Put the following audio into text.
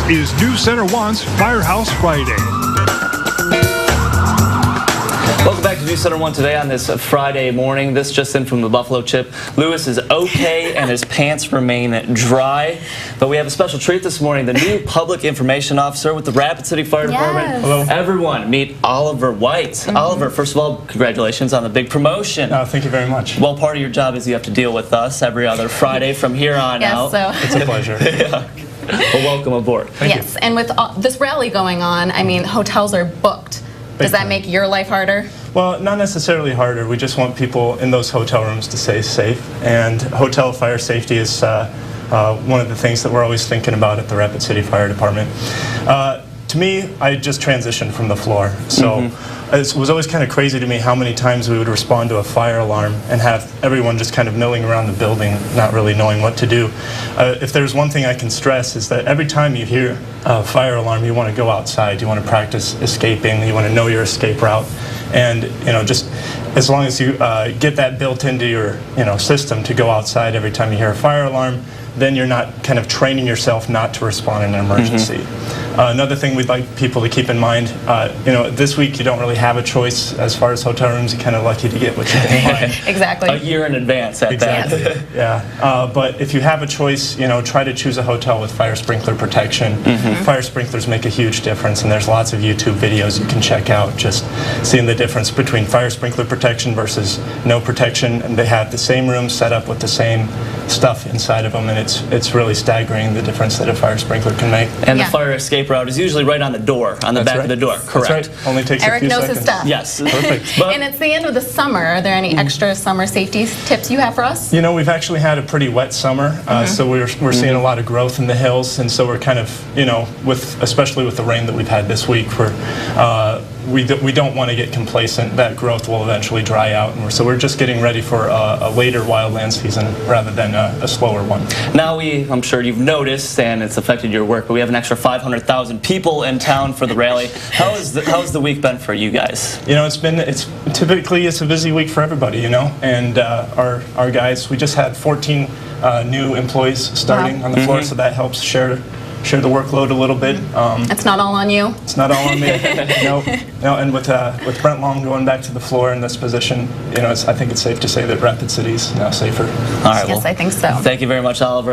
is News Center 1's Firehouse Friday. Welcome back to News Center 1 today on this Friday morning. This just in from the Buffalo Chip. Lewis is okay and his pants remain dry. But we have a special treat this morning. The new public information officer with the Rapid City Fire Department. Hello. Everyone, meet Oliver White. Oliver, first of all, congratulations on the big promotion. Thank you very much. Well, part of your job is you have to deal with us every other Friday from here on out. It's a pleasure. Yeah. Well, welcome aboard. Thank you. And with this rally going on, I mean, hotels are booked. Does that make your life harder? Well, not necessarily harder. We just want people in those hotel rooms to stay safe. And hotel fire safety is one of the things that we're always thinking about at the Rapid City Fire Department. To me, I just transitioned from the floor. So it was always kind of crazy to me how many times we would respond to a fire alarm and have everyone just kind of milling around the building, not really knowing what to do. If there's one thing I can stress is that every time you hear a fire alarm, you want to go outside, you want to practice escaping, you want to know your escape route. And just as long as you get that built into your system to go outside every time you hear a fire alarm, then you're not kind of training yourself not to respond in an emergency. Another thing we'd like people to keep in mind, this week you don't really have a choice as far as hotel rooms. You're kind of lucky to get what you can find. Exactly. A year in advance at that. Yeah, but if you have a choice, try to choose a hotel with fire sprinkler protection. Fire sprinklers make a huge difference, and there's lots of YouTube videos you can check out just seeing the difference between fire sprinkler protection versus no protection. And they have the same rooms set up with the same stuff inside of them, and it's really staggering the difference that a fire sprinkler can make. And the fire escape route is usually right on the door, on the back of the door. Correct. That's right. Only takes Eric a few knows seconds. his stuff. Yes. Perfect. And it's the end of the summer. Are there any extra summer safety tips you have for us? We've actually had a pretty wet summer, so we're seeing a lot of growth in the hills, and so we're kind of, especially with the rain that we've had this week, we don't want to get complacent. That growth will eventually dry out, and so we're just getting ready for a later wildland season rather than a slower one. Now I'm sure you've noticed, and it's affected your work, but we have an extra 500,000 people in town for the rally. How's the week been for you guys? Typically it's a busy week for everybody, and our guys, we just had 14 new employees starting on the floor, so that helps share the workload a little bit. It's not all on you? It's not all on me. No, and with Brent Long going back to the floor in this position, I think it's safe to say that Rapid City's now safer. All right, Yes, I think so. Thank you very much, Oliver.